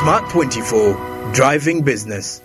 Smart 24, driving business.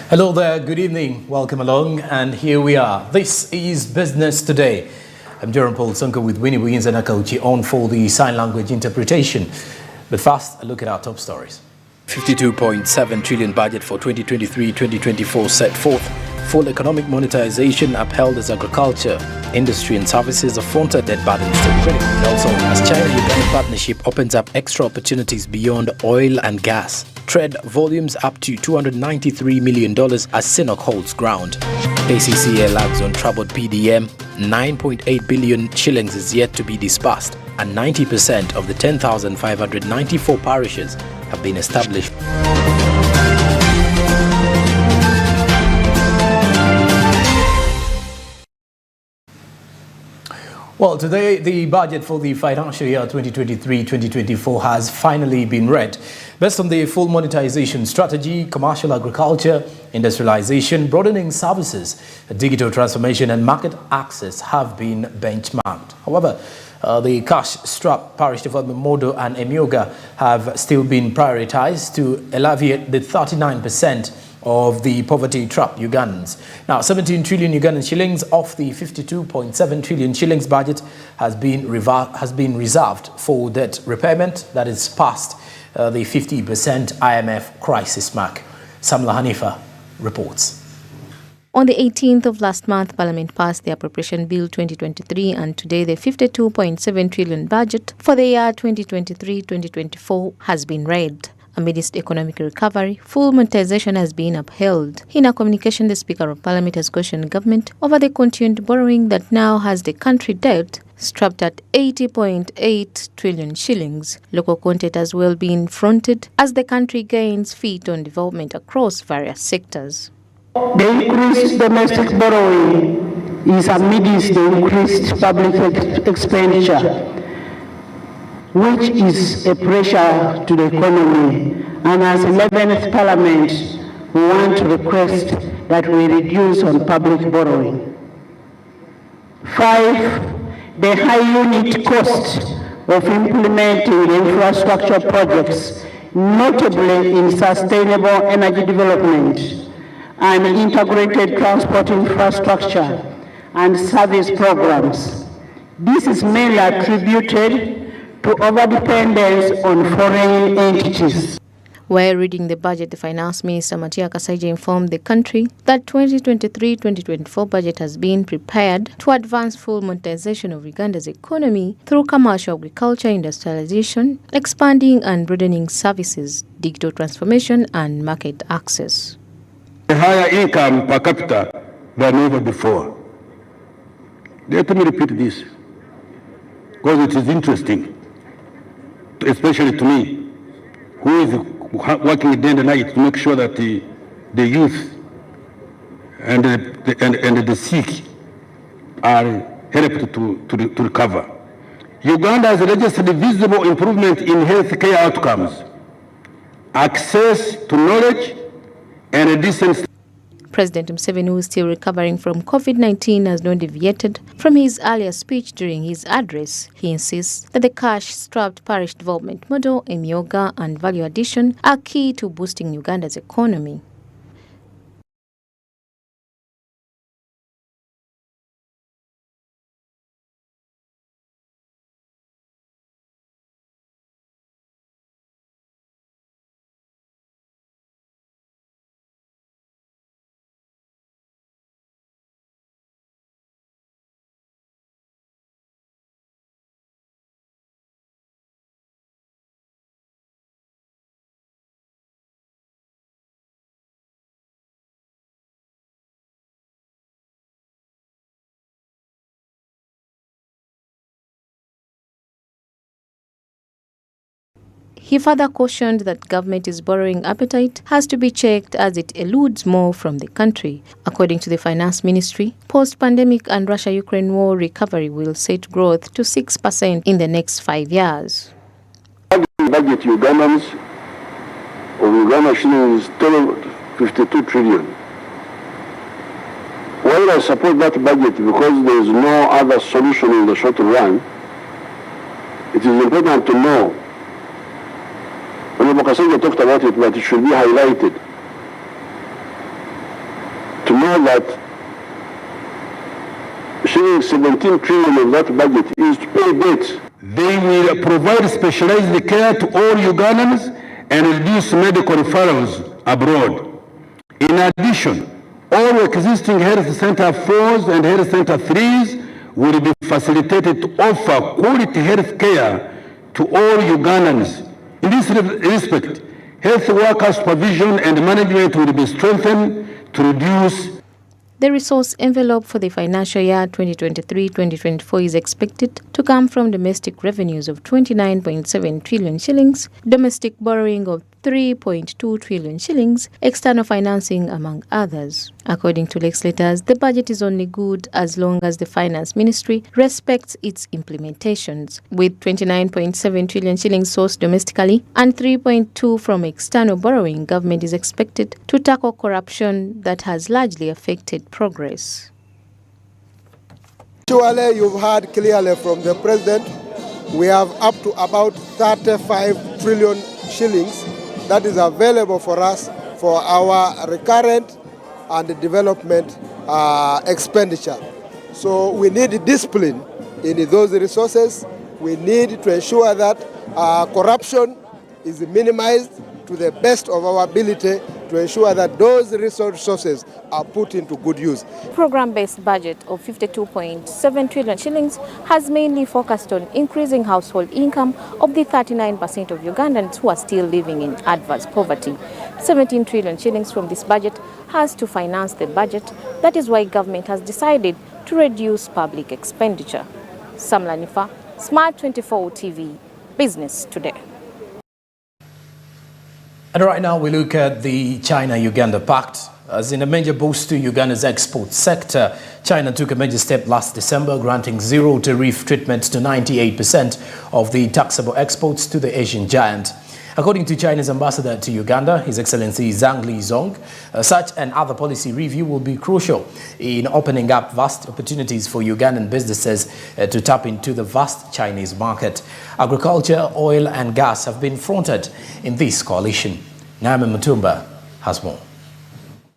Hello there, good evening, welcome along, and here we are. This is Business Today. I'm Jerome Paul Sonko with Winnie Wiggins and Akauchi on for the sign language interpretation. But first, a look at our top stories. 52.7 trillion budget for 2023-2024 set forth. Full economic monetization upheld as agriculture, industry and services affronted debt burdens still critical. And also, as China-Uganda partnership opens up extra opportunities beyond oil and gas. Trade volumes up to $293 million as Sinnock holds ground. ACCA lags on troubled PDM. 9.8 billion shillings is yet to be disbursed, and 90% of the 10,594 parishes have been established. Well, today the budget for the financial year 2023-2024 has finally been read. Based on the full monetization strategy, commercial agriculture, industrialization, broadening services, digital transformation and market access have been benchmarked. However, the cash-strapped parish development model and Emyoga have still been prioritized to alleviate the 39% of the poverty-trapped Ugandans. Now, 17 trillion Ugandan shillings of the 52.7 trillion shillings budget has been reserved for debt repayment that is past the 50% IMF crisis mark. Samla Hanifa reports. On the 18th of last month, Parliament passed the Appropriation Bill 2023, and today the 52.7 trillion budget for the year 2023-2024 has been read. Amidst economic recovery, full monetization has been upheld. In a communication, the Speaker of Parliament has cautioned government over the continued borrowing that now has the country debt strapped at 80.8 trillion shillings. Local content has well been fronted as the country gains feet on development across various sectors. The increased domestic borrowing is amidst the increased public expenditure, which is a pressure to the economy. And as 11th Parliament, we want to request that we reduce on public borrowing. 5, the high unit cost of implementing infrastructure projects, notably in sustainable energy development and integrated transport infrastructure and service programs. This is mainly attributed to overdependence on foreign entities. While reading the budget, the Finance Minister Matia Kasaija informed the country that 2023-2024 budget has been prepared to advance full monetization of Uganda's economy through commercial agriculture, industrialization, expanding and broadening services, digital transformation and market access. A higher income per capita than ever before. Let me repeat this, because it is interesting, especially to me, who is working day and night to make sure that the youth and the sick are helped to recover. Uganda has registered visible improvement in healthcare outcomes, access to knowledge, and a decent. President Museveni, who is still recovering from COVID-19, has not deviated from his earlier speech during his address. He insists that the cash-strapped parish development model, emyoga, and value addition are key to boosting Uganda's economy. He further cautioned that government's borrowing appetite has to be checked as it eludes more from the country. According to the Finance Ministry, post-pandemic and Russia-Ukraine war recovery will set growth to 6% in the next 5 years. Budget Ugandans of Uganda shillings is total 52 trillion. While I support that budget because there is no other solution in the short run, it is important to know. Honorable Kasanga talked about it, but it should be highlighted to know that shilling 17 trillion of that budget is to pay debts. They will provide specialized care to all Ugandans and reduce medical referrals abroad. In addition, all existing health center 4s and health center 3s will be facilitated to offer quality health care to all Ugandans. In this respect, health worker supervision and management will be strengthened to reduce. The resource envelope for the financial year 2023-2024 is expected to come from domestic revenues of 29.7 trillion shillings, domestic borrowing of 3.2 trillion shillings, external financing, among others. According to legislators, the budget is only good as long as the Finance Ministry respects its implementations. With 29.7 trillion shillings sourced domestically and 3.2 from external borrowing, government is expected to tackle corruption that has largely affected progress. Actually, you've heard clearly from the President, we have up to about 35 trillion shillings that is available for us for our recurrent and development expenditure. So we need discipline in those resources. We need to ensure that corruption is minimized to the best of our ability to ensure that those resources are put into good use. Program-based budget of 52.7 trillion shillings has mainly focused on increasing household income of the 39% of Ugandans who are still living in adverse poverty. 17 trillion shillings from this budget has to finance the budget. That is why government has decided to reduce public expenditure. Samla Nifa, Smart 24 TV, Business Today. And right now we look at the China-Uganda Pact. As in a major boost to Uganda's export sector, China took a major step last December, granting zero tariff treatment to 98% of the taxable exports to the Asian giant. According to China's ambassador to Uganda, His Excellency Zhang Lizong, such an other policy review will be crucial in opening up vast opportunities for Ugandan businesses to tap into the vast Chinese market. Agriculture, oil and gas have been fronted in this coalition. Naomi Mutumba has more.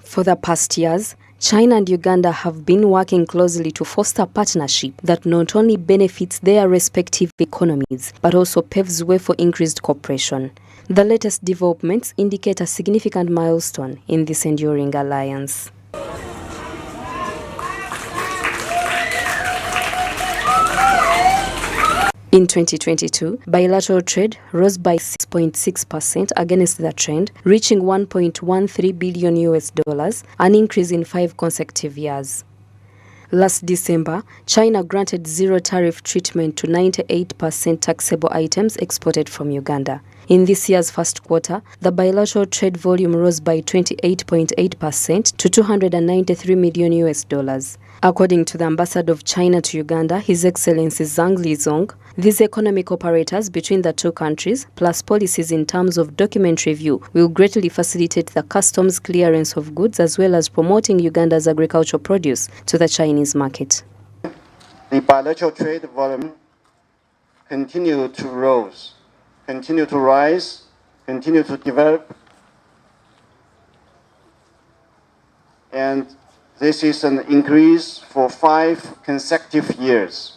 For the past years, China and Uganda have been working closely to foster partnership that not only benefits their respective economies, but also paves way for increased cooperation. The latest developments indicate a significant milestone in this enduring alliance. In 2022, bilateral trade rose by 6.6% against the trend, reaching $1.13 billion, an increase in 5 consecutive years. Last December, China granted zero tariff treatment to 98% taxable items exported from Uganda. In this year's first quarter, the bilateral trade volume rose by 28.8% to $293 million. According to the ambassador of China to Uganda, His Excellency Zhang Lizong, These economic operators between the two countries, plus policies in terms of document review, will greatly facilitate the customs clearance of goods as well as promoting Uganda's agricultural produce to the Chinese market. The bilateral trade volume continue to rise, continue to develop, and this is an increase for 5 consecutive years.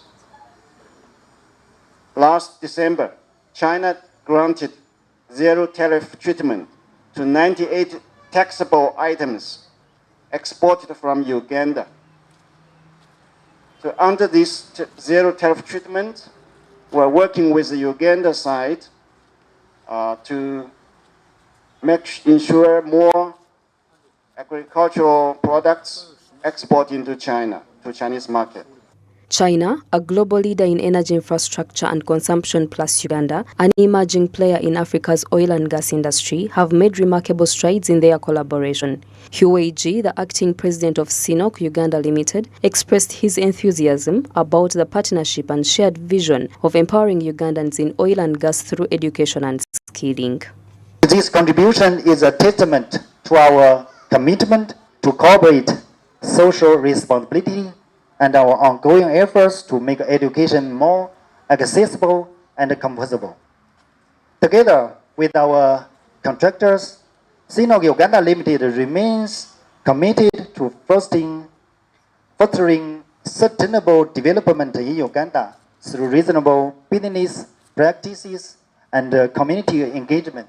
Last December, China granted zero tariff treatment to 98 taxable items exported from Uganda. So under this zero tariff treatment, we're working with the Uganda side to ensure more agricultural products export into China, to Chinese market. China, a global leader in energy infrastructure and consumption, plus Uganda, an emerging player in Africa's oil and gas industry, have made remarkable strides in their collaboration. Hugh Weiji, the acting president of CNOOC Uganda Limited, expressed his enthusiasm about the partnership and shared vision of empowering Ugandans in oil and gas through education and skilling. This contribution is a testament to our commitment to corporate social responsibility and our ongoing efforts to make education more accessible and composable. Together with our contractors, CNOOC Uganda Limited remains committed to fostering sustainable development in Uganda through reasonable business practices and community engagement.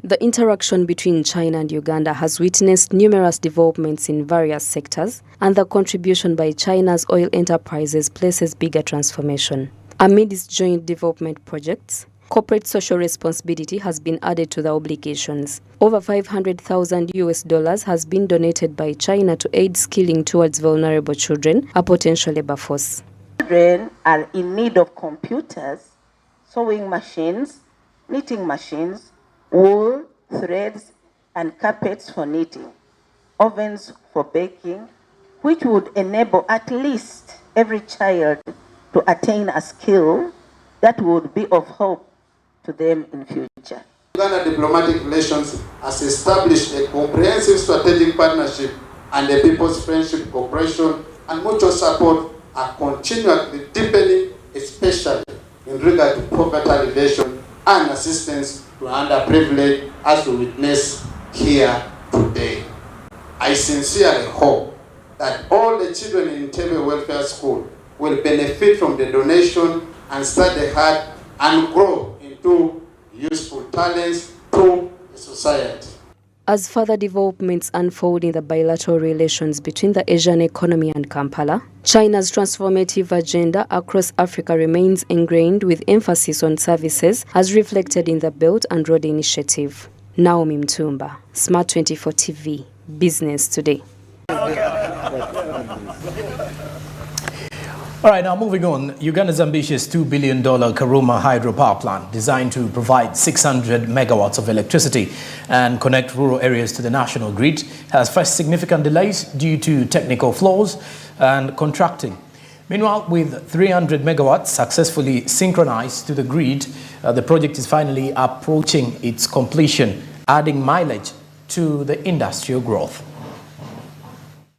The interaction between China and Uganda has witnessed numerous developments in various sectors, and the contribution by China's oil enterprises places bigger transformation. Amid its joint development projects, corporate social responsibility has been added to the obligations. Over $500,000 has been donated by China to aid skilling towards vulnerable children, a potential labor force. Children are in need of computers, sewing machines, knitting machines, wool, threads, and carpets for knitting, ovens for baking, which would enable at least every child to attain a skill that would be of hope to them in future. Uganda Diplomatic Relations has established a comprehensive strategic partnership, and the People's Friendship Cooperation and mutual support are continually deepening, especially in regard to poverty alleviation and assistance to underprivileged, as we witness here today. I sincerely hope that all the children in Entebbe Welfare School will benefit from the donation and study hard and grow into useful talents to the society. As further developments unfold in the bilateral relations between the Asian economy and Kampala, China's transformative agenda across Africa remains ingrained with emphasis on services as reflected in the Belt and Road Initiative. Naomi Mtumba, Smart 24 TV, Business Today. All right, now moving on. Uganda's ambitious $2 billion Karuma hydropower plant, designed to provide 600 megawatts of electricity and connect rural areas to the national grid, has faced significant delays due to technical flaws and contracting. Meanwhile, with 300 megawatts successfully synchronized to the grid, the project is finally approaching its completion, adding mileage to the industrial growth.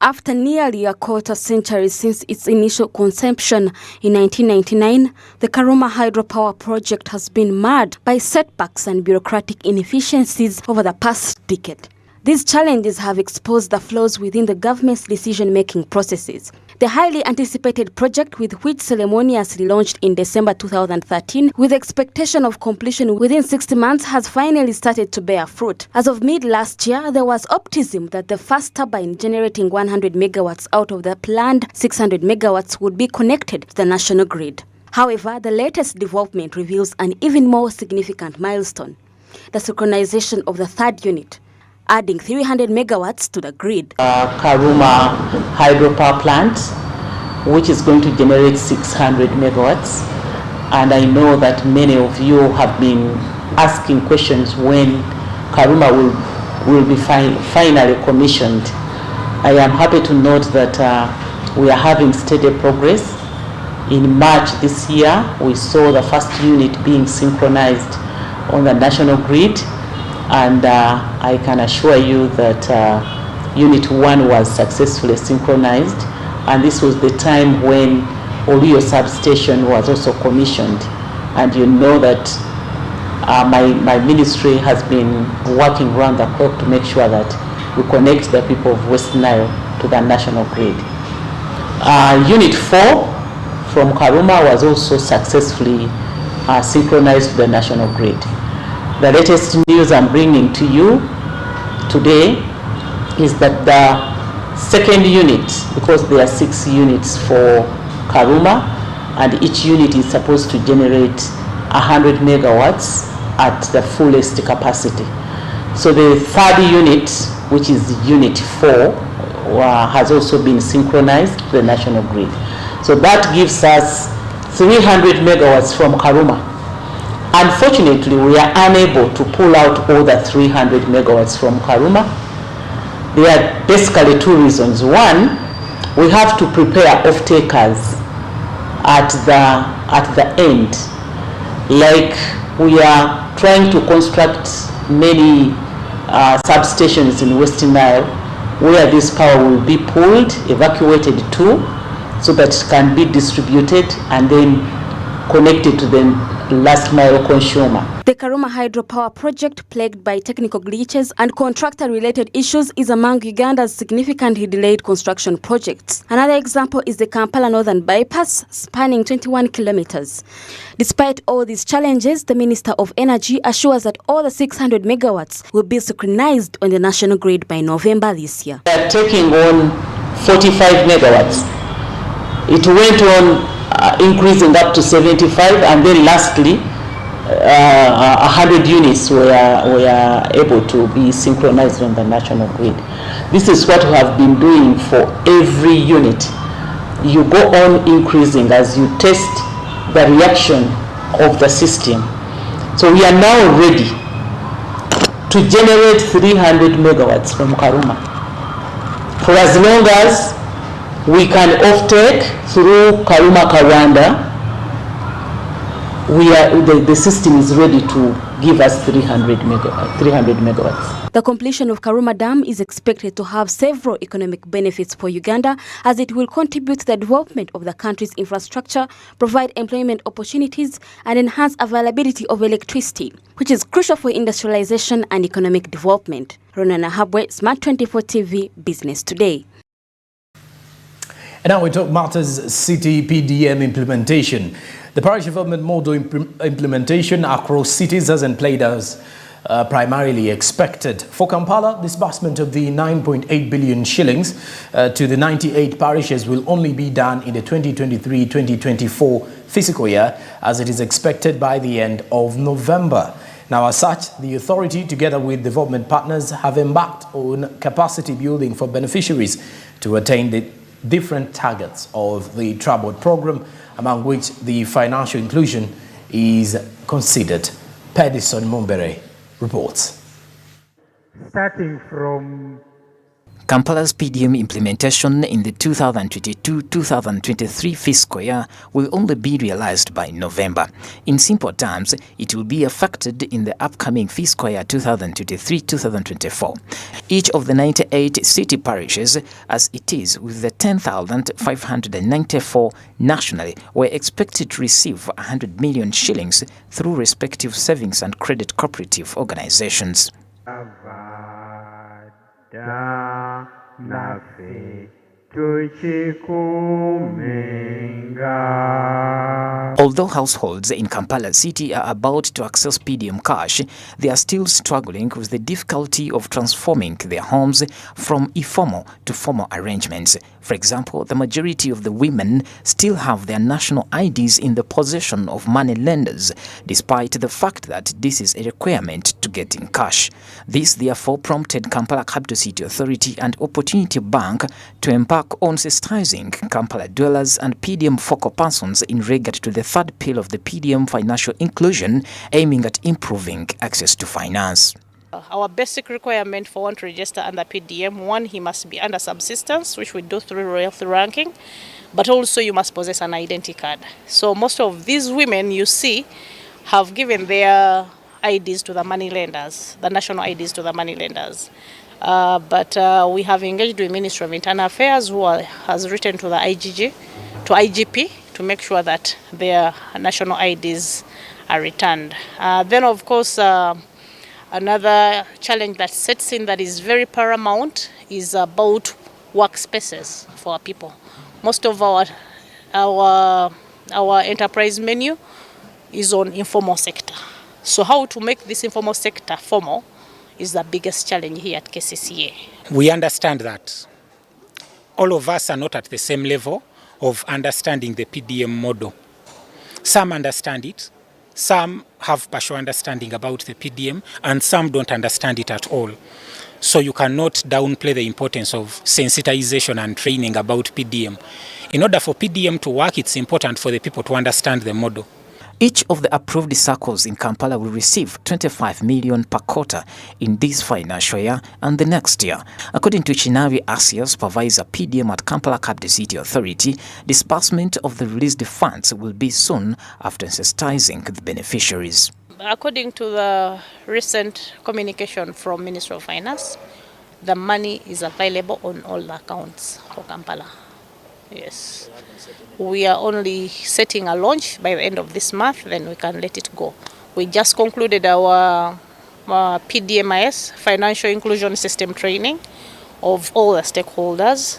After nearly a quarter century since its initial conception in 1999, the Karuma hydropower project has been marred by setbacks and bureaucratic inefficiencies over the past decade. These challenges have exposed the flaws within the government's decision-making processes. The highly anticipated project, with which ceremoniously launched in December 2013 with expectation of completion within 60 months, has finally started to bear fruit. As of mid-last year, there was optimism that the first turbine generating 100 megawatts out of the planned 600 megawatts would be connected to the national grid. However, the latest development reveals an even more significant milestone: the synchronization of the third unit, adding 300 megawatts to the grid. Karuma hydropower plant, which is going to generate 600 megawatts. And I know that many of you have been asking questions when Karuma will be finally commissioned. I am happy to note that we are having steady progress. In March this year, we saw the first unit being synchronized on the national grid, and I can assure you that Unit 1 was successfully synchronized, and this was the time when Olio substation was also commissioned. And you know that my ministry has been working around the clock to make sure that we connect the people of West Nile to the national grid. Unit 4 from Karuma was also successfully synchronized to the national grid. The latest news I'm bringing to you today is that the second unit, because there are 6 units for Karuma, and each unit is supposed to generate 100 megawatts at the fullest capacity. So the third unit, which is Unit 4, has also been synchronized to the national grid. So that gives us 300 megawatts from Karuma. Unfortunately, we are unable to pull out all the 300 megawatts from Karuma. There are basically 2 reasons. One, we have to prepare off-takers at the end. Like, we are trying to construct many substations in Western Nile where this power will be pulled, evacuated to, so that it can be distributed and then connected to the last mile consumer. The Karuma hydropower project, plagued by technical glitches and contractor-related issues, is among Uganda's significantly delayed construction projects. Another example is the Kampala Northern Bypass, spanning 21 kilometers. Despite all these challenges, the Minister of Energy assures that all the 600 megawatts will be synchronized on the national grid by November this year. We are taking on 45 megawatts. It went on increasing up to 75, and then lastly 100 units were able to be synchronized on the national grid. This is what we have been doing for every unit. You go on increasing as you test the reaction of the system. So we are now ready to generate 300 megawatts from Karuma. For as long as we can offtake through Karuma Karwanda, the system is ready to give us 300 megawatts. The completion of Karuma Dam is expected to have several economic benefits for Uganda, as it will contribute to the development of the country's infrastructure, provide employment opportunities, and enhance availability of electricity, which is crucial for industrialization and economic development. Ronana Habwe, Smart 24 TV, Business Today. And now we talk matters city PDM implementation. The parish development model implementation across cities hasn't played as primarily expected. For Kampala, disbursement of the 9.8 billion shillings to the 98 parishes will only be done in the 2023-2024 fiscal year, as it is expected by the end of November. Now, as such, the authority, together with development partners, have embarked on capacity building for beneficiaries to attain the different targets of the Trabot program, among which the financial inclusion is considered. Pedison Mumbere reports. Starting from Kampala's PDM implementation in the 2022-2023 fiscal year will only be realized by November. In simple terms, it will be affected in the upcoming fiscal year 2023-2024. Each of the 98 city parishes, as it is with the 10,594 nationally, were expected to receive 100 million shillings through respective savings and credit cooperative organizations. Although households in Kampala City are about to access PDM cash, they are still struggling with the difficulty of transforming their homes from informal to formal arrangements. For example, the majority of the women still have their national IDs in the possession of money lenders, despite the fact that this is a requirement to get in cash. This therefore prompted Kampala Capital City Authority and Opportunity Bank to embark on sensitizing Kampala dwellers and PDM focal persons in regard to the third pillar of the PDM financial inclusion, aiming at improving access to finance. Our basic requirement for one to register under PDM, one, he must be under subsistence, which we do through royalty ranking. but also you must possess an identity card. So most of these women you see have given their IDs to the money lenders, the national IDs to the money lenders. But we have engaged with Ministry of Internal Affairs, who has written to the IGP to make sure that their national IDs are returned. Then of course, another challenge that sets in that is very paramount is about workspaces for our people. Most of our enterprise menu is on informal sector. So how to make this informal sector formal is the biggest challenge here at KCCA. We understand that all of us are not at the same level of understanding the PDM model. Some understand it, some have partial understanding about the PDM, and some don't understand it at all. So you cannot downplay the importance of sensitization and training about PDM. In order for PDM to work, it's important for the people to understand the model. Each of the approved SACCOs in Kampala will receive 25 million per quarter in this financial year and the next year. According to Chinawi Asia, supervisor PDM at Kampala Capital City Authority, disbursement of the released funds will be soon after sensitizing the beneficiaries. According to the recent communication from Ministry of Finance, the money is available on all the accounts for Kampala. Yes. We are only setting a launch by the end of this month, then we can let it go. We just concluded our PDMIS, Financial Inclusion System training of all the stakeholders.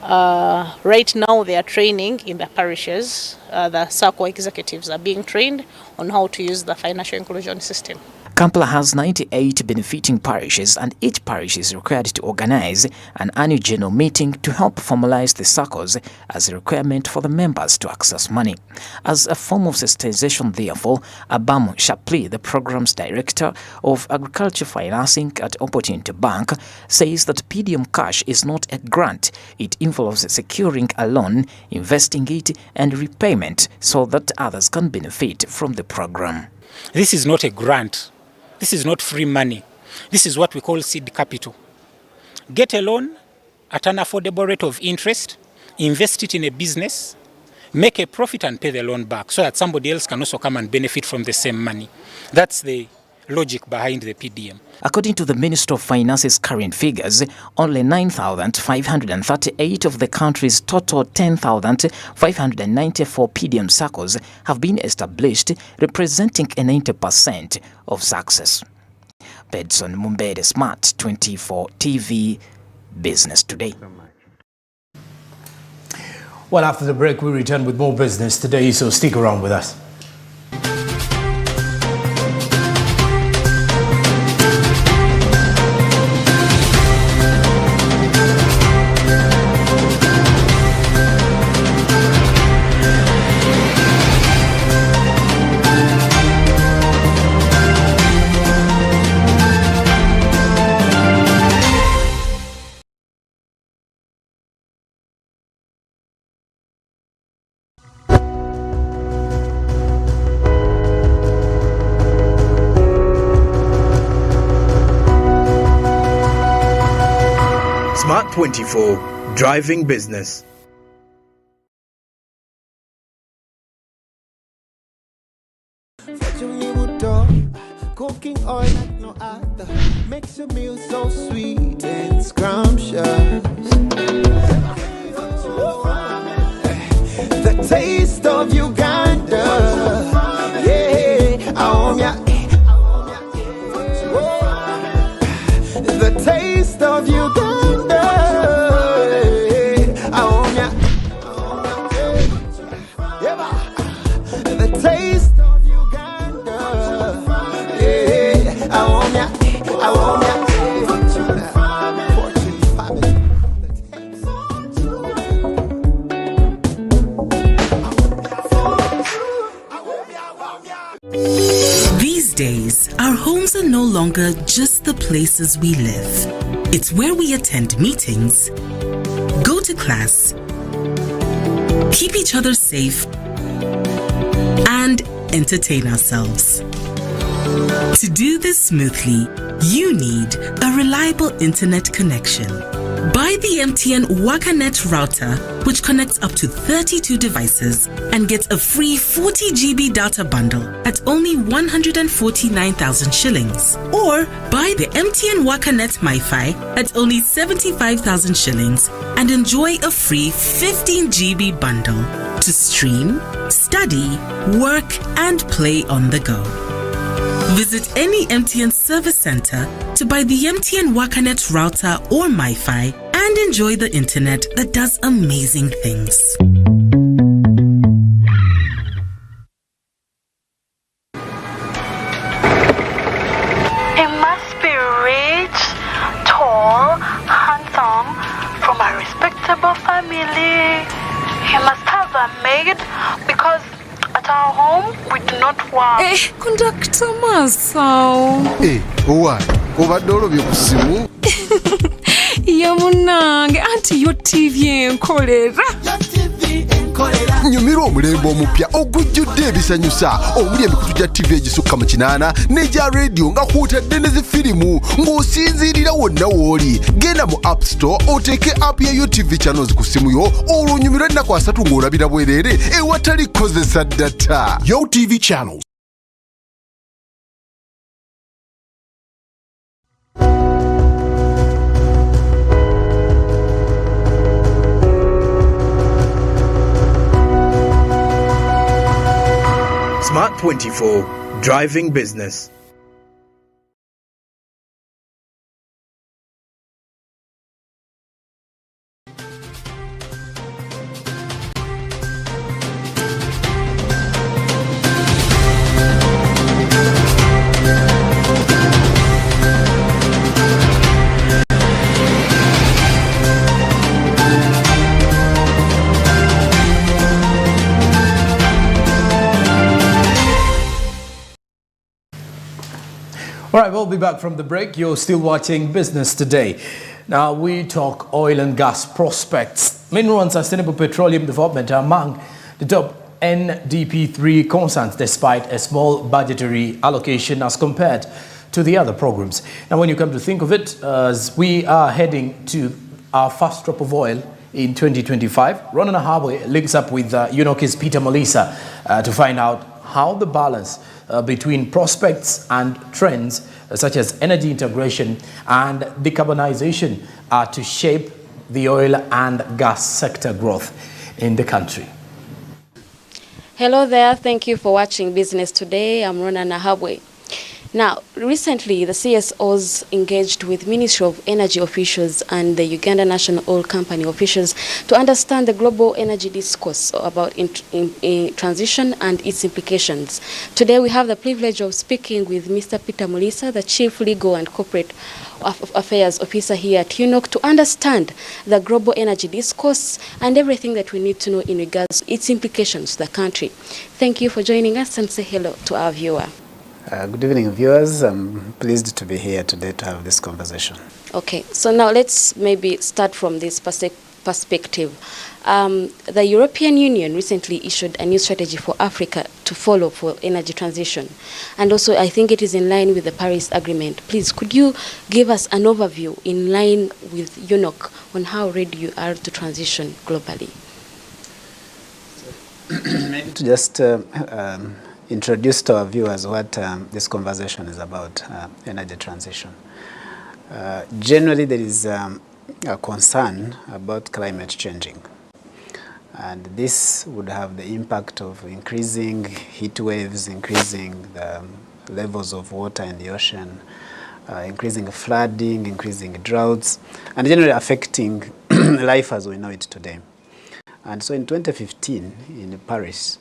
Right now they are training in the parishes. The SACCO executives are being trained on how to use the financial inclusion system. Kampala has 98 benefiting parishes, and each parish is required to organize an annual general meeting to help formalize the SACCOs as a requirement for the members to access money. As a form of sensitization, therefore, Abamu Shapli, the program's director of agriculture financing at Opportunity Bank, says that PDM cash is not a grant. It involves securing a loan, investing it, and repayment so that others can benefit from the program. This is not a grant. This is not free money. This is what we call seed capital. Get a loan at an affordable rate of interest, invest it in a business, make a profit and pay the loan back so that somebody else can also come and benefit from the same money. That's the logic behind the PDM. According to the Minister of Finance's current figures, only 9,538 of the country's total 10,594 PDM SACCOs have been established, representing a 90% of success. Bedson Mumbere, Smart 24 TV, Business Today. Well, after the break, we return with more Business Today, so stick around with us. Smart 24, driving business. Cooking oil like no other makes your meal so sweet and scrumptious. The taste of Uganda, yeah, the taste of Uganda, the taste of Uganda, yeah, These days, our homes are no longer just the places we live. It's where we attend meetings, go to class, keep each other safe, and entertain ourselves. To do this smoothly, you need a reliable internet connection. Buy the MTN WakaNet router, which connects up to 32 devices and gets a free 40 GB data bundle at only 149,000 shillings. Or buy the MTN WakaNet MiFi at only 75,000 shillings and enjoy a free 15 GB bundle to stream, study, work, and play on the go. Visit any MTN service center to buy the MTN WakaNet router or MiFi and enjoy the internet that does amazing things. He must be rich, tall, handsome, from a respectable family. He must have a maid because at our home we do not work. Conductor Masao. Owa, obadde olobye ku ssimu? Yamunange, anti yo TV enkolera. Nyumira omulembe omupya ogujjudde ebisanyusa omuli emikutu gya TV egisukka mu 8 n'egya radio nga kw'otadde ne zifirimu ng'osinziirira wonna w'oli. Genda mu App Store oteeke app ya GOTV channels ku ssimu yo olwo onyumirwe ennaku 3 ng'olabira bwereere ewatali kukozesa data. GOTV channels. Smart 24, driving business. All right, we'll be back from the break. You're still watching Business Today. Now, we talk oil and gas prospects. Mineral and Sustainable Petroleum Development are among the top NDP3 concerns, despite a small budgetary allocation as compared to the other programs. Now, when you come to think of it, as we are heading to our first drop of oil in 2025, Ronan Ahabwe links up with UNOC's Peter Molisa to find out how the balance between prospects and trends such as energy integration and decarbonization are to shape the oil and gas sector growth in the country. Hello there, thank you for watching Business Today. I'm Rona Nahabwe. Now, recently the CSOs engaged with Ministry of Energy officials and the Uganda National Oil Company officials to understand the global energy discourse about transition and its implications. Today we have the privilege of speaking with Mr. Peter Molisa, the Chief Legal and Corporate Affairs Officer here at UNOC, to understand the global energy discourse and everything that we need to know in regards to its implications to the country. Thank you for joining us and say hello to our viewer. Good evening, viewers. I'm pleased to be here today to have this conversation. Okay, so now let's maybe start from this perspective. The European Union recently issued a new strategy for Africa to follow for energy transition. And also, I think it is in line with the Paris Agreement. Please, could you give us an overview in line with UNOC on how ready you are to transition globally? Maybe to just introduce to our viewers what this conversation is about, energy transition. Generally, there is a concern about climate changing. And this would have the impact of increasing heat waves, increasing the levels of water in the ocean, increasing flooding, increasing droughts, and generally affecting life as we know it today. And so in 2015, in Paris,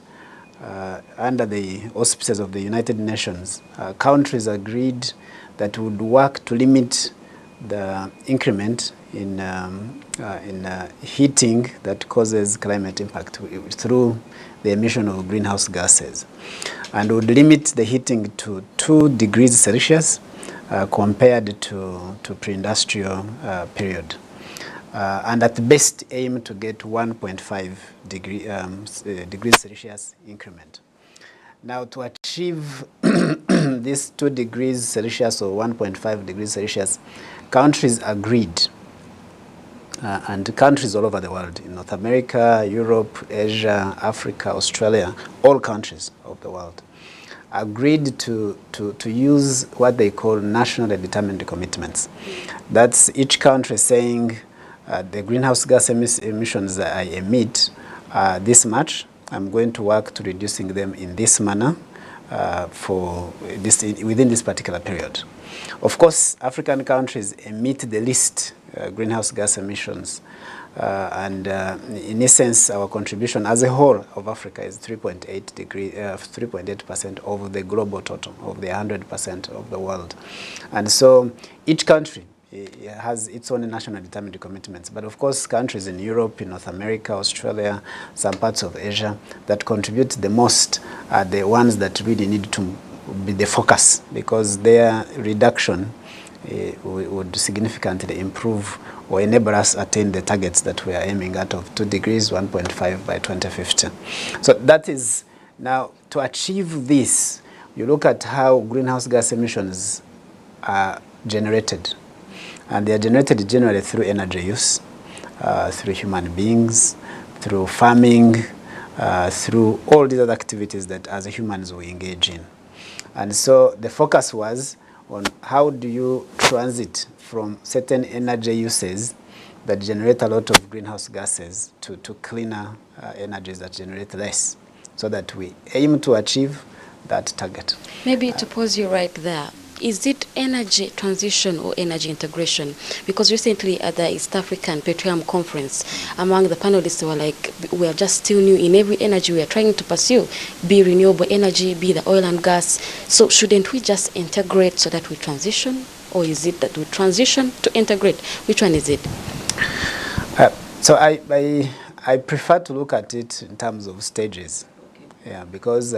under the auspices of the United Nations, countries agreed that would work to limit the increment in heating that causes climate impact through the emission of greenhouse gases, and would limit the heating to 2 degrees Celsius compared to pre-industrial period. And at best aim to get 1.5 degrees Celsius increment. Now, to achieve this 2 degrees Celsius or 1.5 degrees Celsius, countries agreed and countries all over the world, in North America, Europe, Asia, Africa, Australia, all countries of the world, agreed to use what they call nationally determined commitments. That's each country saying the greenhouse gas emissions that I emit this much, I'm going to work to reducing them in this manner within this particular period. Of course, African countries emit the least greenhouse gas emissions. In essence, our contribution as a whole of Africa is 3.8% of the global total, of the 100% of the world. And so each country has its own national determined commitments. But of course, countries in Europe, in North America, Australia, some parts of Asia that contribute the most are the ones that really need to be the focus, because their reduction would significantly improve or enable us attain the targets that we are aiming at of 2 degrees, 1.5 by 2050. So that is, now to achieve this, you look at how greenhouse gas emissions are generated. And they are generated generally through energy use, through human beings, through farming, through all these other activities that as humans we engage in. And so the focus was on how do you transit from certain energy uses that generate a lot of greenhouse gases to cleaner energies that generate less, so that we aim to achieve that target. Maybe to pause you right there, is it energy transition or energy integration? Because recently at the East African Petroleum Conference, among the panelists were like, we are just still new in every energy we are trying to pursue, be renewable energy, be the oil and gas. So shouldn't we just integrate so that we transition? Or is it that we transition to integrate? Which one is it? So I prefer to look at it in terms of stages. Okay. Yeah, because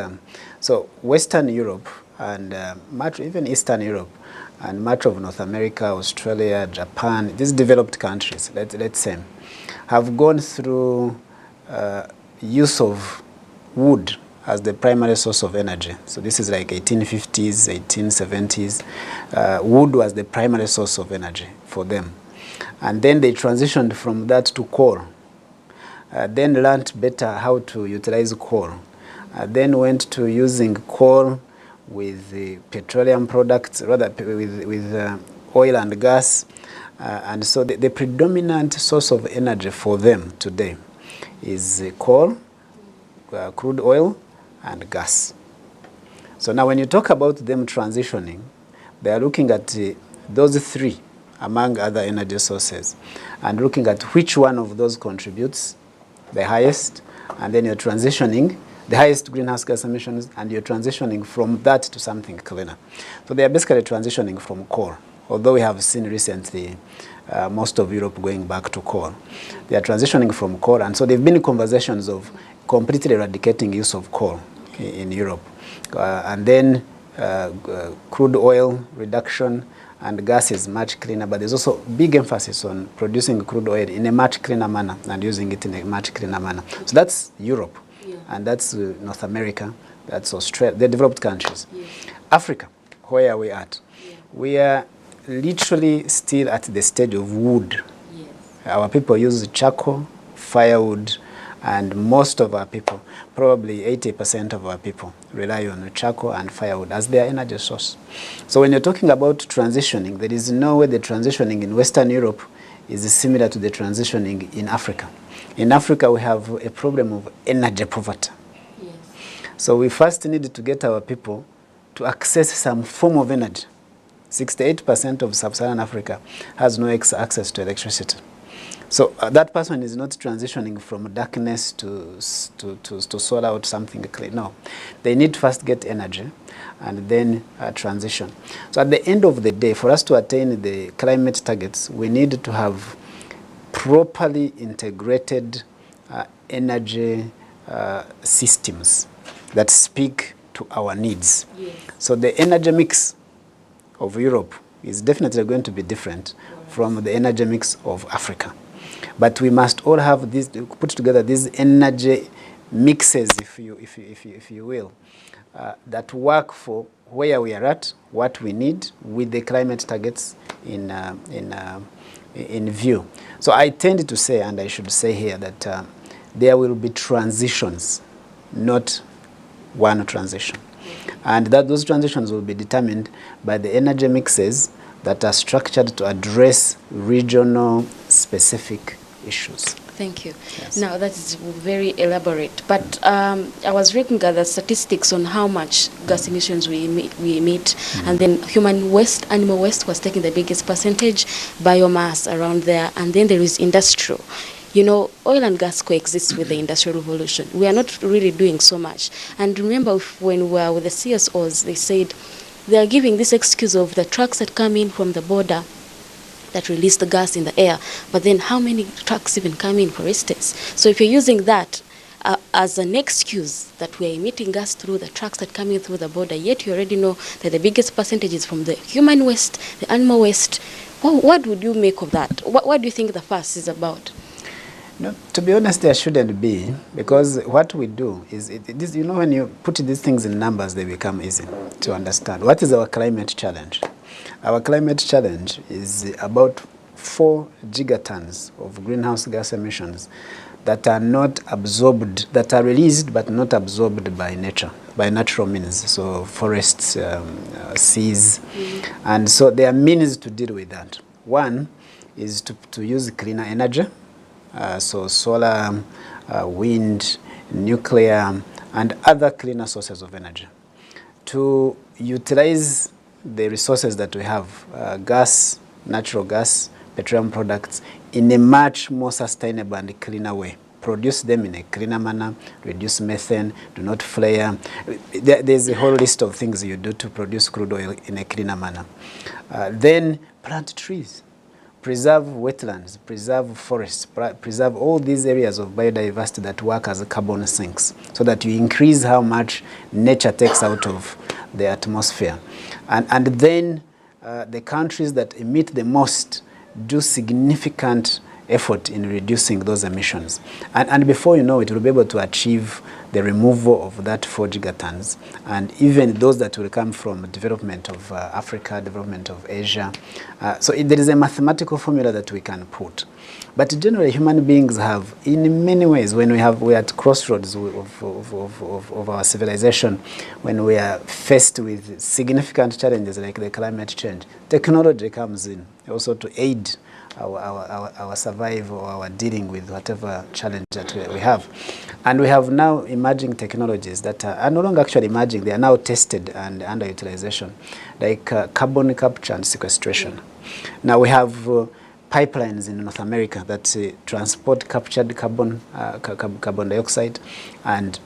so Western Europe and even Eastern Europe and much of North America, Australia, Japan, these developed countries, let's say, have gone through use of wood as the primary source of energy. So this is like 1850s, 1870s. Wood was the primary source of energy for them. And then they transitioned from that to coal. Then learned better how to utilize coal. Then went to using coal with the petroleum products, rather with oil and gas. And so the predominant source of energy for them today is coal, crude oil, and gas. So now when you talk about them transitioning, they are looking at those three among other energy sources and looking at which one of those contributes the highest, and then you're transitioning the highest greenhouse gas emissions, and you're transitioning from that to something cleaner. So they are basically transitioning from coal, although we have seen recently most of Europe going back to coal. They are transitioning from coal, and so there have been conversations of completely eradicating use of coal in Europe. And then crude oil reduction, and gas is much cleaner, but there's also big emphasis on producing crude oil in a much cleaner manner and using it in a much cleaner manner. So that's Europe. And that's North America, that's Australia, the developed countries. Yeah. Africa, where are we at? Yeah. We are literally still at the stage of wood. Yes. Our people use charcoal, firewood, and most of our people, probably 80% of our people, rely on charcoal and firewood as their energy source. So when you're talking about transitioning, there is no way the transitioning in Western Europe is similar to the transitioning in Africa. In Africa, we have a problem of energy poverty. Yes. So we first need to get our people to access some form of energy. 68% of sub-Saharan Africa has no access to electricity. So that person is not transitioning from darkness to sort out something clean. No, they need to first get energy and then transition. So at the end of the day, for us to attain the climate targets, we need to have properly integrated energy systems that speak to our needs. Yes. So the energy mix of Europe is definitely going to be different from the energy mix of Africa. But we must all have this, put together these energy mixes, if you will, that work for where we are at, what we need with the climate targets in in view. So I tend to say, and I should say here, that there will be transitions, not one transition. And that those transitions will be determined by the energy mixes that are structured to address regional specific issues. Thank you. Yes. Now, that is very elaborate. But I was looking at the statistics on how much gas emissions we emit, and then human waste, animal waste was taking the biggest percentage, biomass around there, and then there is industrial. You know, oil and gas coexist with the Industrial Revolution. We are not really doing so much. And remember, when we were with the CSOs, they said they are giving this excuse of the trucks that come in from the border that release the gas in the air. But then how many trucks even come in, for instance? So if you're using that as an excuse that we're emitting gas through the trucks that come in through the border, yet you already know that the biggest percentage is from the human waste, the animal waste, what would you make of that? What do you think the fuss is about? No, to be honest, there shouldn't be, because what we do is, you know, when you put these things in numbers, they become easy to understand. What is our climate challenge? Our climate challenge is about 4 gigatons of greenhouse gas emissions that are not absorbed, that are released but not absorbed by nature, by natural means, so forests, seas. And so there are means to deal with that. One is to use cleaner energy, so solar, wind, nuclear, and other cleaner sources of energy. To utilize the resources that we have, gas, natural gas, petroleum products, in a much more sustainable and cleaner way. Produce them in a cleaner manner, reduce methane, do not flare. There's a whole list of things you do to produce crude oil in a cleaner manner. Then plant trees. Preserve wetlands, preserve forests, preserve all these areas of biodiversity that work as carbon sinks, so that you increase how much nature takes out of the atmosphere. And then the countries that emit the most do significant effort in reducing those emissions. And before you know it, we'll be able to achieve the removal of that 4 gigatons, and even those that will come from development of Africa, development of Asia. So there is a mathematical formula that we can put. But generally, human beings have, in many ways, when we're at crossroads of our civilization, when we are faced with significant challenges like the climate change, technology comes in also to aid our survival or our dealing with whatever challenge that we have. And we have now emerging technologies that are no longer actually emerging, they are now tested and under utilization, like carbon capture and sequestration. Now we have pipelines in North America that transport captured carbon dioxide and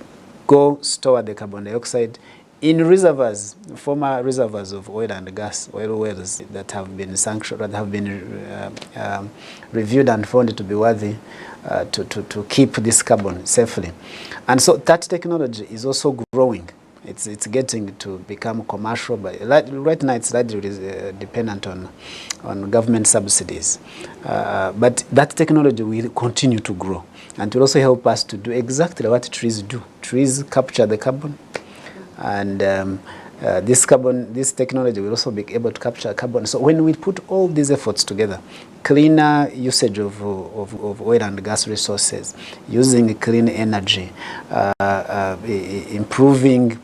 go store the carbon dioxide in reservoirs, former reservoirs of oil and gas, oil wells that have been sanctioned, that have been reviewed and found to be worthy to keep this carbon safely. And so that technology is also growing. It's getting to become commercial, but right now it's largely dependent on government subsidies. But that technology will continue to grow, and will also help us to do exactly what trees do. Trees capture the carbon, and this technology will also be able to capture carbon. So when we put all these efforts together, cleaner usage of oil and gas resources, using clean energy, improving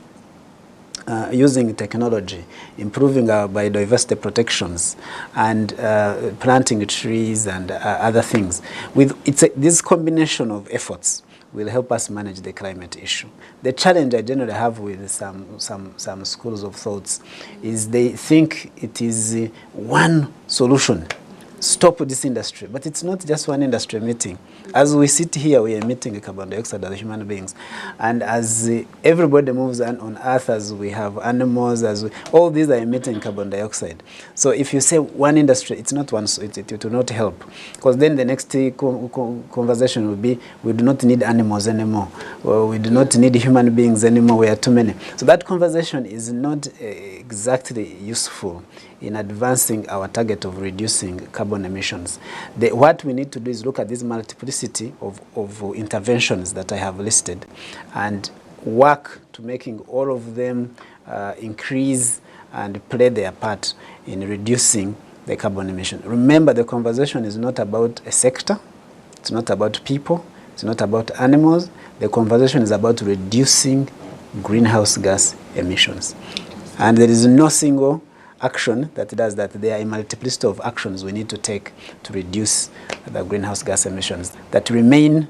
using technology, improving our biodiversity protections, and planting trees and other things. This combination of efforts will help us manage the climate issue. The challenge I generally have with some schools of thoughts is they think it is one solution. Stop this industry. But it's not just one industry meeting. As we sit here, we are emitting carbon dioxide as human beings. And as everybody moves on Earth, as we have animals, all these are emitting carbon dioxide. So if you say one industry, it's not one, it will not help. Because then the next conversation will be, we do not need animals anymore. Or we do not need human beings anymore. We are too many. So that conversation is not exactly useful in advancing our target of reducing carbon emissions. What we need to do is look at this multiplicity of interventions that I have listed and work to making all of them increase and play their part in reducing the carbon emission. Remember, the conversation is not about a sector, it's not about people, it's not about animals. The conversation is about reducing greenhouse gas emissions. And there is no single action that does that. There are a multiplicity of actions we need to take to reduce the greenhouse gas emissions that remain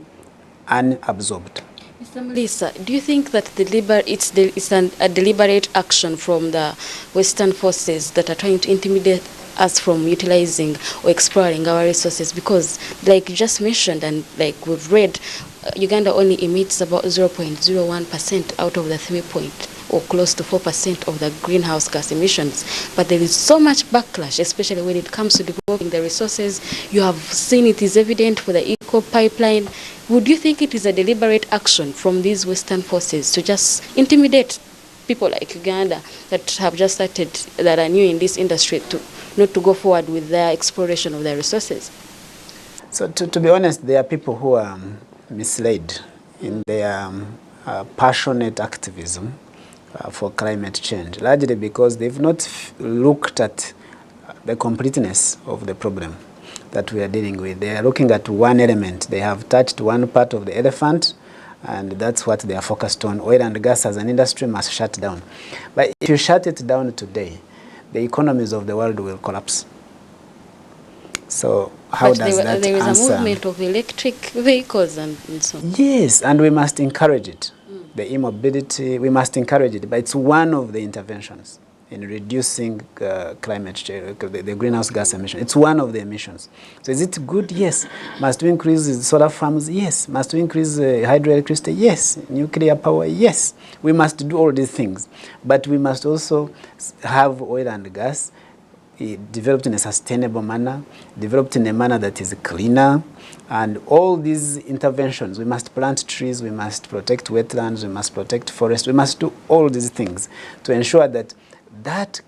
unabsorbed. Mr. Melissa, do you think that it's a deliberate action from the Western forces that are trying to intimidate us from utilizing or exploring our resources? Because, like you just mentioned, and like we've read, Uganda only emits about 0.01% out of the 3 or close to 4% of the greenhouse gas emissions. But there is so much backlash, especially when it comes to developing the resources. You have seen it is evident for the eco pipeline. Would you think it is a deliberate action from these Western forces to just intimidate people like Uganda that have just started, that are new in this industry, to not to go forward with their exploration of their resources? So to be honest, there are people who are misled in their passionate activism for climate change, largely because they've not looked at the completeness of the problem that we are dealing with. They are looking at one element. They have touched one part of the elephant, and that's what they are focused on. Oil and gas as an industry must shut down. But if you shut it down today, the economies of the world will collapse. So how does that answer? There is a movement of electric vehicles and so on. Yes, and we must encourage it. The e-mobility, we must encourage it, but it's one of the interventions in reducing climate change, the greenhouse gas emission. It's one of the emissions. So is it good? Yes. Must we increase solar farms? Yes. Must we increase hydroelectricity? Yes. Nuclear power? Yes. We must do all these things. But we must also have oil and gas developed in a sustainable manner, developed in a manner that is cleaner, and all these interventions, we must plant trees, we must protect wetlands, we must protect forests, we must do all these things to ensure that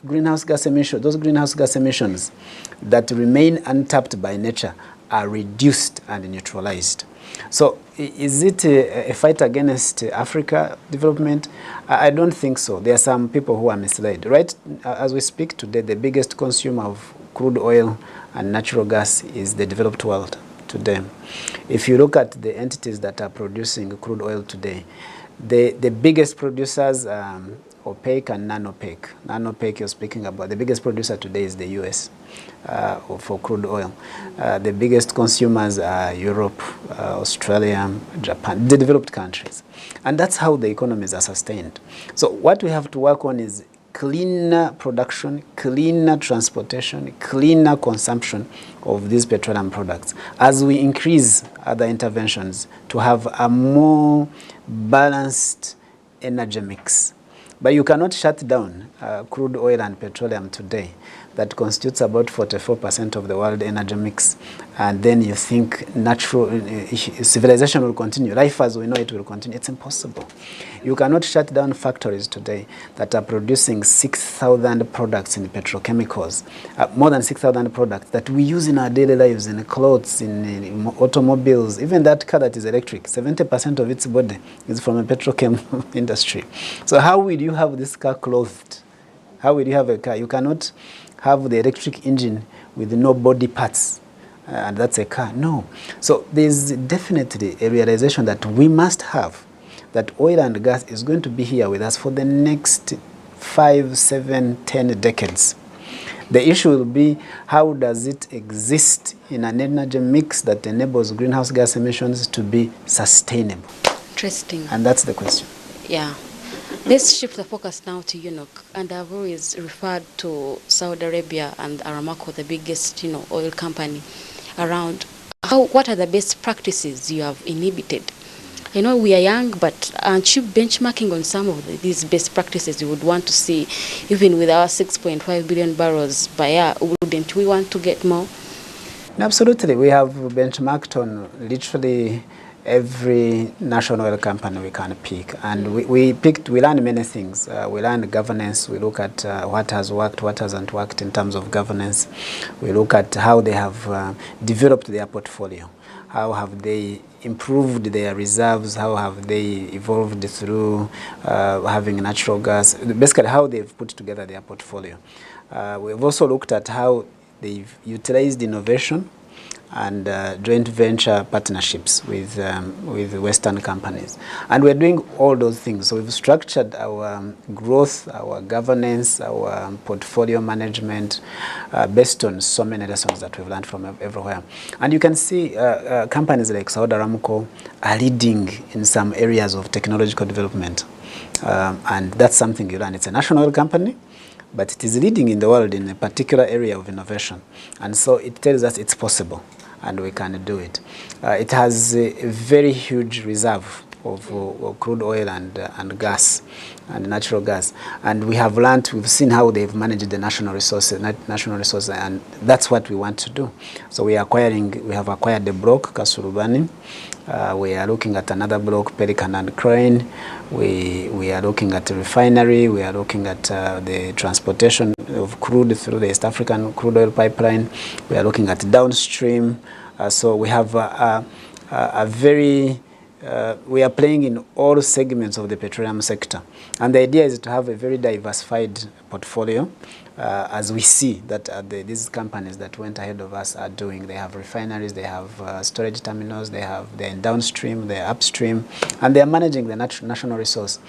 greenhouse gas emission, those greenhouse gas emissions that remain untapped by nature are reduced and neutralized. So is it a fight against Africa development? I don't think so. There are some people who are misled. Right as we speak today, the biggest consumer of crude oil and natural gas is the developed world today. If you look at the entities that are producing crude oil today, the biggest producers, OPEC and non-OPEC. Non-OPEC you're speaking about, the biggest producer today is the US for crude oil. The biggest consumers are Europe, Australia, Japan, the developed countries. And that's how the economies are sustained. So what we have to work on is cleaner production, cleaner transportation, cleaner consumption of these petroleum products as we increase other interventions to have a more balanced energy mix. But you cannot shut down crude oil and petroleum today that constitutes about 44% of the world energy mix, and then you think natural civilization will continue, life as we know it will continue. It's impossible. You cannot shut down factories today that are producing 6,000 products in petrochemicals, more than 6,000 products that we use in our daily lives, in clothes, in automobiles, even that car that is electric, 70% of its body is from a petrochem industry. So how will you have this car clothed? How will you have a car? You cannot have the electric engine with no body parts, and that's a car. No. So there's definitely a realization that we must have that oil and gas is going to be here with us for the next 5, 7, 10 decades. The issue will be, how does it exist in an energy mix that enables greenhouse gas emissions to be sustainable? Interesting. And that's the question. Yeah. Let's shift the focus now to UNOC, and I've always referred to Saudi Arabia and Aramco, the biggest, oil company around. What are the best practices you have inhibited? I know we are young, but aren't you benchmarking on some of these best practices you would want to see, even with our 6.5 billion barrels per year? Wouldn't we want to get more? Absolutely. We have benchmarked on literally every national oil company we can pick, and we learned many things. We learned governance. We look at what has worked, what hasn't worked in terms of governance. We look at how they have developed their portfolio. How have they improved their reserves? How have they evolved through having natural gas? Basically, how they've put together their portfolio. We've also looked at how they've utilized innovation and joint venture partnerships with Western companies. And we're doing all those things. So we've structured our growth, our governance, our portfolio management based on so many lessons that we've learned from everywhere. And you can see companies like Saudi Aramco are leading in some areas of technological development. And that's something you learn. It's a national company, but it is leading in the world in a particular area of innovation. And so it tells us it's possible, and we can do it. It has a very huge reserve of crude oil and gas, and natural gas. And we have learned, we've seen how they've managed the national resources, and that's what we want to do. So we have acquired the block, Kasurubani. We are looking at another block, Pelican and Crane. We are looking at a refinery. We are looking at the transportation of crude through the East African crude oil pipeline. We are looking at downstream. So we have a very, we are playing in all segments of the petroleum sector. And the idea is to have a very diversified portfolio, as we see that these companies that went ahead of us are doing. They have refineries, they have storage terminals, they're in downstream, they're upstream, and they're managing the national resource.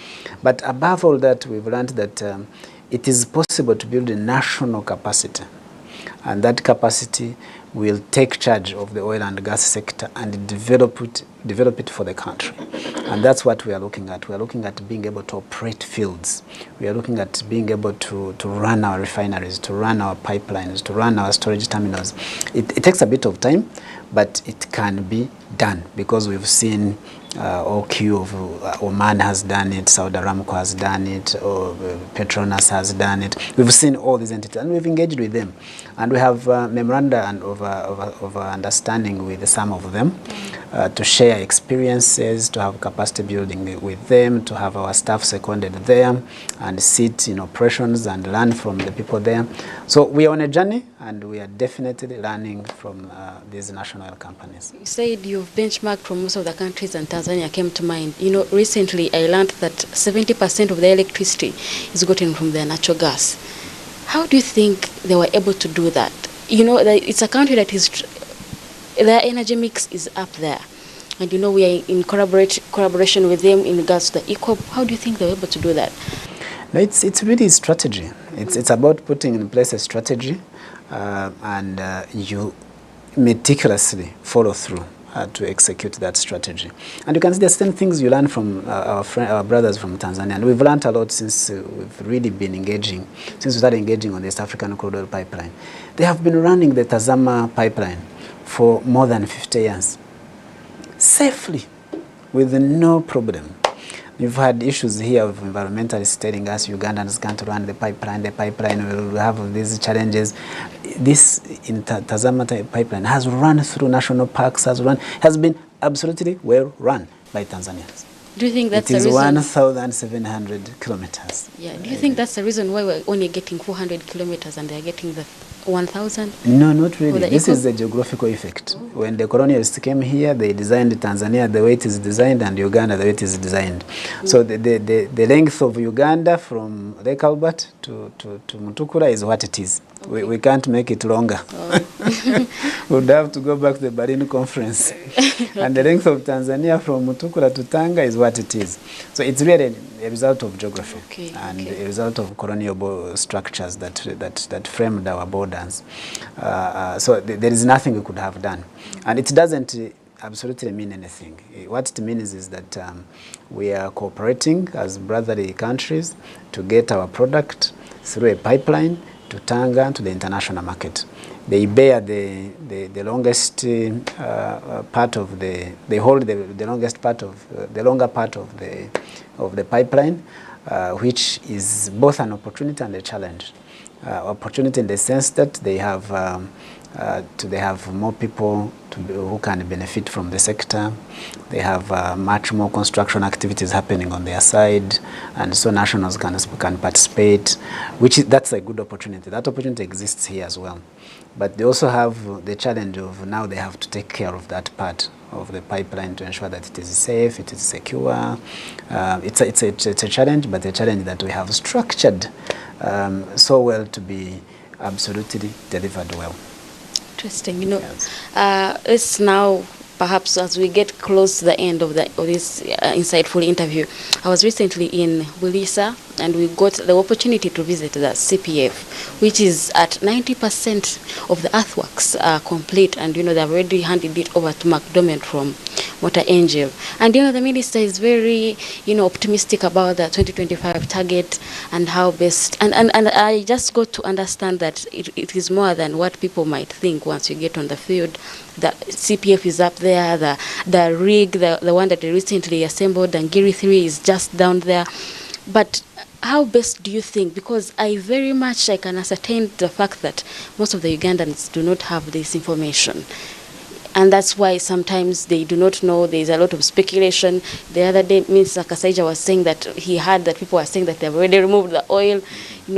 But above all that, we've learned that it is possible to build a national capacity, and that capacity will take charge of the oil and gas sector and develop it for the country. And that's what we are looking at. We are looking at being able to operate fields. We are looking at being able to run our refineries, to run our pipelines, to run our storage terminals. It takes a bit of time, but it can be done because we've seen OQ of Oman has done it, Saudi Aramco has done it, or Petronas has done it. We've seen all these entities and we've engaged with them. And we have memoranda of understanding with some of them to share experiences, to have capacity building with them, to have our staff seconded there and sit in operations and learn from the people there. So we are on a journey and we are definitely learning from these national companies. You said you've benchmarked from most of the countries, and Tanzania came to mind. You know, recently I learned that 70% of the electricity is gotten from their natural gas. How do you think they were able to do that? You know, it's a country that is, their energy mix is up there. And you know, we are in collaboration with them in regards to the eco. How do you think they were able to do that? No, it's really strategy. It's about putting in place a strategy and you meticulously follow through to execute that strategy. And you can see the same things you learn from our brothers from Tanzania. And we've learned a lot since we've really been engaging, since we started engaging on the East African crude oil pipeline. They have been running the Tazama pipeline for more than 50 years, safely, with no problem. We've had issues here of environmentalists telling us Ugandans can't run the pipeline will have these challenges. This Tazama pipeline has run through national parks, has been absolutely well run by Tanzanians. Do you think that's the reason? It is 1,700 kilometers. Yeah. Do you think that's the reason why we're only getting 400 kilometers and they're getting the 1,000? No, not really. This is the geographical effect. Oh. When the colonialists came here, they designed Tanzania the way it is designed and Uganda the way it is designed. So the length of Uganda from Lake Albert to Mutukula is what it is. Okay. We can't make it longer. Oh. We'd have to go back to the Berlin Conference. And the length of Tanzania from Mutukula to Tanga is what it is. So it's really a result of geography and a result of colonial structures that framed our borders. So there is nothing we could have done. And it doesn't absolutely mean anything. What it means is that we are cooperating as brotherly countries to get our product through a pipeline to Tanga, to the international market. They bear the longest part of they hold the longest part of the longer part of the pipeline, which is both an opportunity and a challenge. Opportunity in the sense that they have more people who can benefit from the sector. They have much more construction activities happening on their side, and so nationals can participate, that's a good opportunity. That opportunity exists here as well. But they also have the challenge of now they have to take care of that part of the pipeline to ensure that it is safe, it is secure. It's a challenge, but a challenge that we have structured so well to be absolutely delivered well. Interesting. It's now perhaps as we get close to the end of this insightful interview. I was recently in Bulisa and we got the opportunity to visit the CPF, which is at 90% of the earthworks are complete, and they've already handed it over to McDormand from Water Angel. And the minister is very optimistic about the 2025 target and how best, and I just got to understand that it is more than what people might think once you get on the field. The CPF is up there, the rig, the one that they recently assembled, and Giri 3 is just down there. But how best do you think? Because I can ascertain the fact that most of the Ugandans do not have this information. And that's why sometimes they do not know. There's a lot of speculation. The other day, Mr. Kasaija was saying that he heard that people were saying that they've already removed the oil,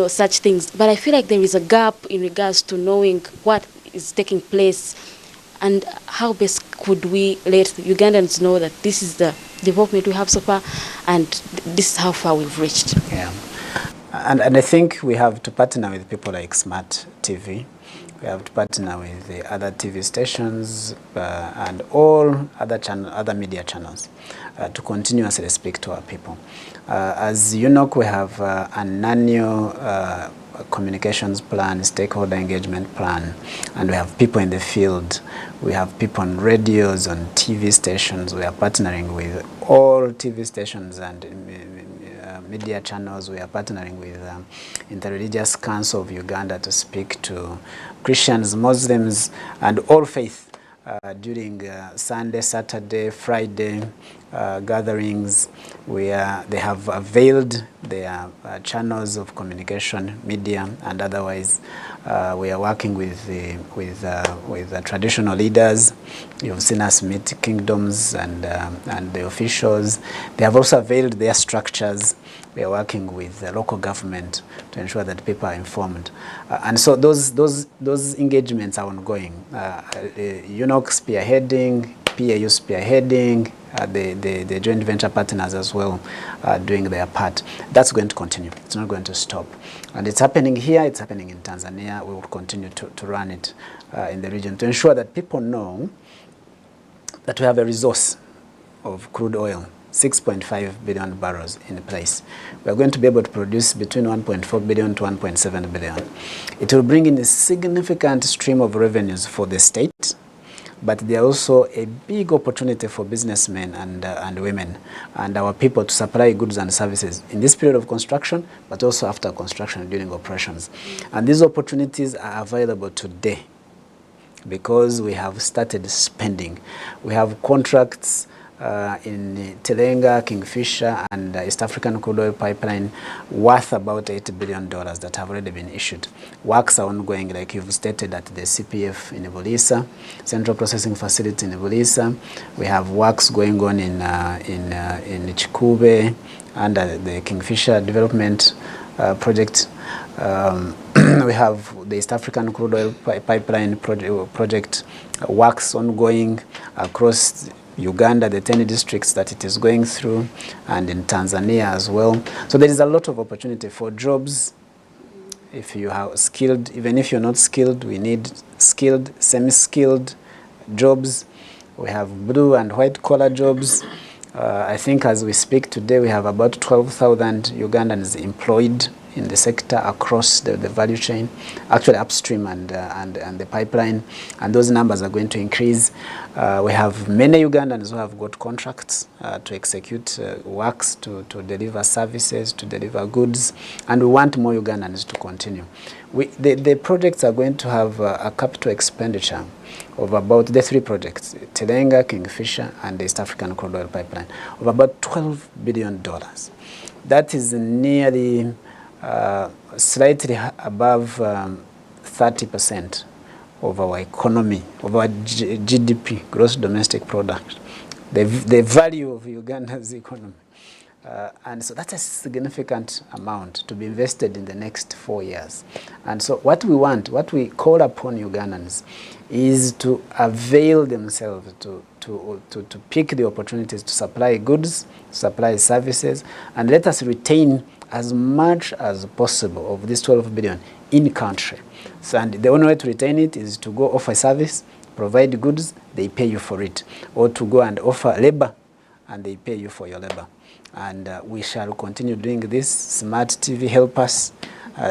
such things. But I feel like there is a gap in regards to knowing what is taking place, and how best could we let Ugandans know that this is the development we have so far, and this is how far we've reached. Yeah, and I think we have to partner with people like Smart TV. We have to partner with the other TV stations and all other media channels to continuously speak to our people. As you know, we have an annual communications plan, stakeholder engagement plan, and we have people in the field. We have people on radios, on TV stations. We are partnering with all TV stations and media channels. We are partnering with Interreligious Council of Uganda to speak to Christians, Muslims, and all faith during Sunday, Saturday, Friday gatherings. They have availed their channels of communication, media, and otherwise. We are working with the traditional leaders. You've seen us meet kingdoms and the officials. They have also availed their structures. We are working with the local government to ensure that people are informed. And so those engagements are ongoing. UNOC spearheading, PAU spearheading, the joint venture partners as well doing their part. That's going to continue. It's not going to stop. And it's happening here, it's happening in Tanzania. We will continue to run it in the region to ensure that people know that we have a resource of crude oil, 6.5 billion barrels in place. We are going to be able to produce between 1.4 billion to 1.7 billion. It will bring in a significant stream of revenues for the state, but there are also a big opportunity for businessmen and women and our people to supply goods and services in this period of construction, but also after construction during operations. And these opportunities are available today because we have started spending. We have contracts in Telenga, Kingfisher, and East African Crude Oil Pipeline worth about $8 billion that have already been issued. Works are ongoing, like you've stated, at the CPF in Bulisa, Central Processing Facility in Bulisa. We have works going on in Chikube under the Kingfisher Development Project. We have the East African Crude Oil Pipeline project works ongoing across Uganda, the 10 districts that it is going through, and in Tanzania as well. So there is a lot of opportunity for jobs. If you are skilled, even if you're not skilled, we need skilled, semi-skilled jobs. We have blue and white collar jobs. I think as we speak today, we have about 12,000 Ugandans employed in the sector across the value chain, actually upstream and the pipeline, and those numbers are going to increase. We have many Ugandans who have got contracts to execute works, to deliver services, to deliver goods, and we want more Ugandans to continue. The projects are going to have a capital expenditure of about the three projects, Telenga, Kingfisher, and the East African Crude Oil Pipeline, of about $12 billion. That is nearly slightly above 30% of our economy, of our GDP, gross domestic product, the value of Uganda's economy. And so that's a significant amount to be invested in the next 4 years. And so what we want, what we call upon Ugandans is to avail themselves to pick the opportunities to supply goods, supply services, and let us retain as much as possible of this 12 billion in country. So, and the only way to retain it is to go offer service, provide goods, they pay you for it, or to go and offer labor, and they pay you for your labor. And we shall continue doing this. Smart TV help us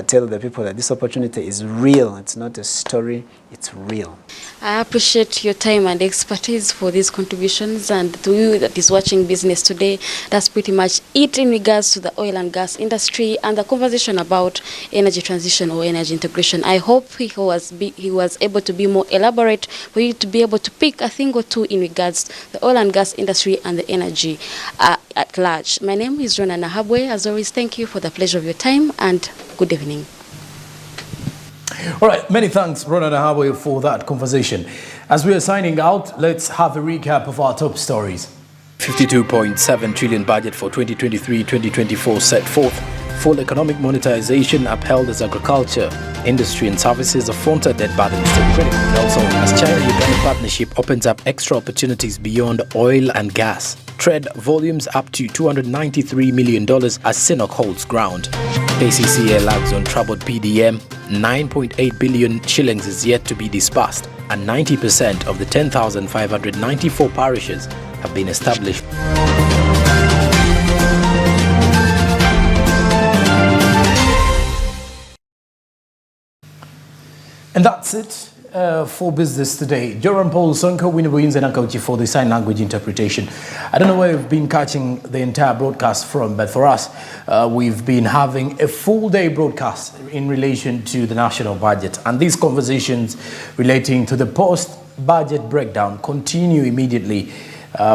tell the people that this opportunity is real. It's not a story, it's real. I appreciate your time and expertise for these contributions, and to you that is watching Business Today, that's pretty much it in regards to the oil and gas industry and the conversation about energy transition or energy integration. I hope he was able to be more elaborate for you to be able to pick a thing or two in regards to the oil and gas industry and the energy at large. My name is Rona Nahabwe. As always, thank you for the pleasure of your time and good evening. All right, many thanks, Rona Nahabwe, for that conversation. As we are signing out, let's have a recap of our top stories. 52.7 trillion budget for 2023-2024 set forth. Full economic monetization upheld as agriculture, industry and services affronted debt burden still critical. Also, as China-Uganda partnership opens up extra opportunities beyond oil and gas. Trade volumes up to $293 million as CINOC holds ground. KCCA lags on troubled PDM. 9.8 billion shillings is yet to be disbursed, and 90% of the 10,594 parishes have been established. And that's it for Business Today. Joram Paul Sonko, Winnie Williams and Akauchi for the sign language interpretation. I don't know where you've been catching the entire broadcast from, but for us, we've been having a full day broadcast in relation to the national budget. And these conversations relating to the post-budget breakdown continue immediately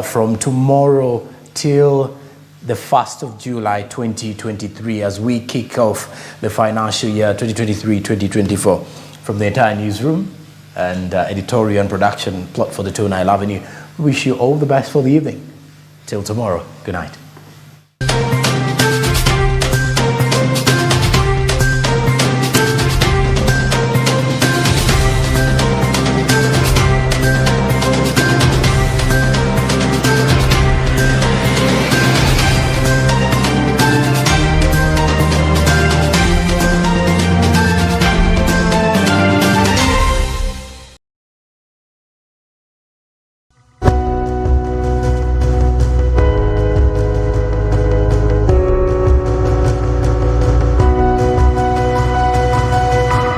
from tomorrow till the 1st of July 2023 as we kick off the financial year 2023-2024. From the entire newsroom and editorial and production plot for the 29 Avenue, we wish you all the best for the evening. Till tomorrow, good night.